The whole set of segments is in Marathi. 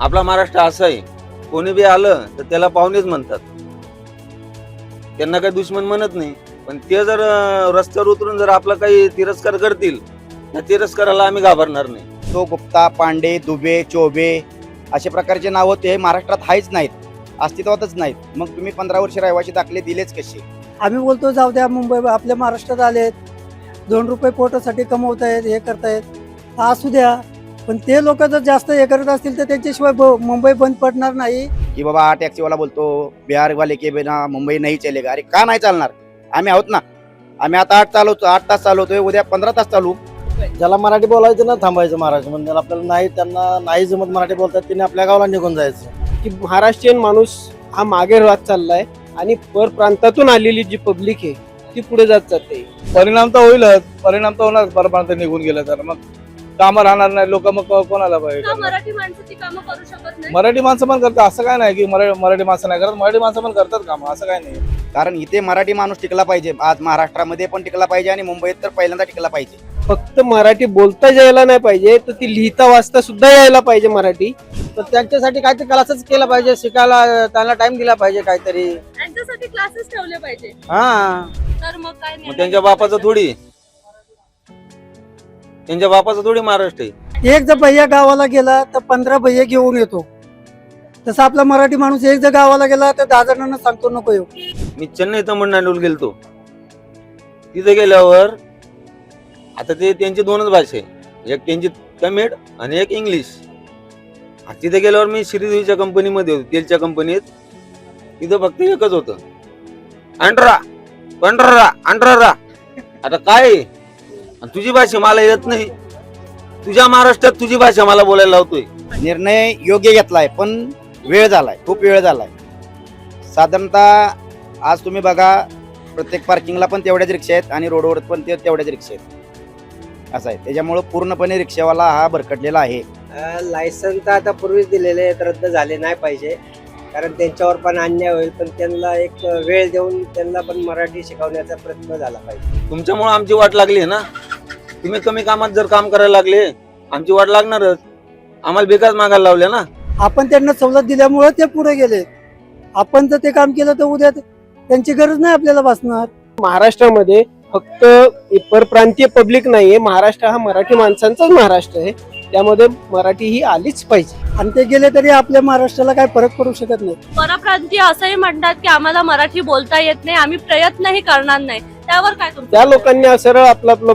आपला महाराष्ट्र असा आहे, कोणी बी आलं तर त्याला पाहुणेच म्हणतात, त्यांना काही दुश्मन म्हणत नाही. पण ते जर रस्त्यावर उतरून जर आपला काही तिरस्कार करतील, त्या तिरस्काराला आम्ही घाबरणार नाही. तो गुप्ता, पांडे, दुबे, चोबे अशा प्रकारचे नावं ते महाराष्ट्रात आहेच नाहीत, अस्तित्वातच नाहीत. मग तुम्ही 15 वर्ष रहिवासी दाखले दिलेच कसे? आम्ही बोलतो जाऊ द्या, मुंबई आपल्या महाराष्ट्रात आलेत, 2 रुपये पोटासाठी कमवतायत, हे करतायत, असू द्या. पण ते लोक जर जास्त हे करत असतील तर त्यांच्याशिवाय मुंबई बंद पडणार नाही. की बाबा हा टॅक्सीवाला बोलतो बिहार वाले के बिना मुंबई नाही चलेगा. अरे का नाही चालणार? आम्ही आहोत ना. आम्ही आता 8 तास चालवतोय, उद्या 15 तास चालू. ज्याला मराठी बोलायचं ना थांबायचं महाराष्ट्र म्हणजे आपल्याला नाही, त्यांना नाही जमत मराठी बोलतात, त्यांनी आपल्या गावाला निघून जायचं. की महाराष्ट्रीयन माणूस हा मागे राहत चाललाय आणि परप्रांतातून आलेली जी पब्लिक आहे ती पुढे जात जाते. परिणाम तर होईलच, परिणाम तर होणार. परप्रांत निघून गेलं तर मग कामं राहणार नाही, लोक मग कोणाला पाहिजे. मराठी माणसं ती कामं करू शकत नाही. मराठी माणसं पण करतात, असं काय नाही की मराठी माणसं नाही करत, मराठी माणसं पण करतात कामं, असं काय नाही. कारण इथे मराठी माणूस टिकला पाहिजे, आज महाराष्ट्रामध्ये पण टिकला पाहिजे आणि मुंबईत तर पहिल्यांदा टिकला पाहिजे. फक्त मराठी बोलता यायला नाही पाहिजे, तर ती लिहिता वाचता सुद्धा यायला पाहिजे मराठी. तर त्यांच्यासाठी काहीतरी क्लासेस केलं पाहिजे, शिकायला त्यांना टाइम दिला पाहिजे काहीतरी. त्यांच्यासाठी क्लासेस ठेवले पाहिजे. हा तर मग काय मग त्यांच्या बापाचं थोडी महाराष्ट्र आहे. एक जर भैया गावाला गेला तर 15 भैया घेऊन येतो. तसं आपला मराठी माणूस एक जर गावाला गेला तर 10 जणांना सांगतो नको येऊ. मी चेन्नई तमिळनाडूला गेलतो, तिथे गेल्यावर आता ते त्यांची 2च भाषा आहे, एक त्यांची तमिळ आणि एक इंग्लिश. तिथे गेल्यावर मी श्रीदेवीच्या कंपनीमध्ये होतो, तेलच्या कंपनीत. तिथं फक्त एकच होतं, अंड्रा. आता काय तुझी भाषा मला येत नाही, तुझ्या महाराष्ट्रात तुझी भाषा मला बोलायला लावतोय. निर्णय योग्य घेतलाय, पण वेळ झालाय, खूप वेळ झालाय. साधारणतः आज तुम्ही बघा, प्रत्येक पार्किंगला पण तेवढ्याच रिक्षा आहेत आणि रोडवर पण तेवढ्याच रिक्षा आहेत, असं आहे. त्याच्यामुळं पूर्णपणे रिक्षावाला हा भरकटलेला आहे. लायसन तर आता पूर्वीच दिलेले रद्द झाले नाही पाहिजे, कारण त्यांच्यावर पण अन्याय होईल. पण त्यांना एक वेळ देऊन त्यांना पण मराठी शिकवण्याचा प्रयत्न झाला पाहिजे. तुमच्यामुळे आमची वाट लागली ना. तुम्ही कमी कामात जर काम करायला लागले, आमची वाट लागणारच. आम्हाला बेकार मागायला लावले ना. आपण त्यांना सवलत दिल्यामुळे ते पुढे गेले. आपण जर ते काम केलं तर उद्या त्यांची गरज नाही आपल्याला भासणार. महाराष्ट्रामध्ये फक्त परप्रांतीय पब्लिक नाहीये, महाराष्ट्र हा मराठी माणसांचाच महाराष्ट्र आहे. त्यामध्ये मराठी ही आलीच पाहिजे. आणि ते गेले तरी आपल्या महाराष्ट्राला काही फरक पडू शकत नाही. परप्रांतीय असंही म्हणतात की आम्हाला मराठी बोलता येत नाही, आम्ही प्रयत्नही करणार नाही. त्यावर काय तुमचं? त्या लोकांनी सरळ आपलं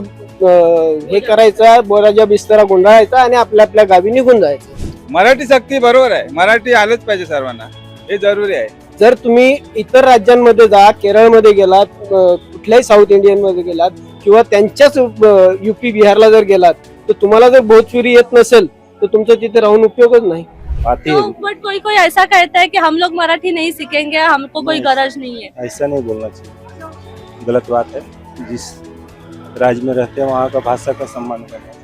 हे करायचं, बोराच्या बिस्तरा गुंडाळायचा आणि आपल्या गावी निघून जायचं. मराठी सक्ती बरोबर आहे, मराठी आलंच पाहिजे सर्वांना, हे जरुरी आहे. जर तुम्ही इतर राज्यांमध्ये जा, केरळमध्ये गेलात, कुठल्याही साऊथ इंडियन मध्ये गेलात किंवा त्यांच्याच युपी बिहारला जर गेलात, तर तुम्हाला जर भोजपुरी येत नसेल तर तुमचा तिथे राहून उपयोगच नाही. तो बट कोई ऐसा कहता है कि हम लोग मराठी नहीं सीखेंगे, हमको कोई गरज नहीं है. ऐसा नहीं बोलना चाहिए, गलत बात है. जिस राज्य में रहते हैं वहाँ का भाषा का सम्मान करना चाहिए.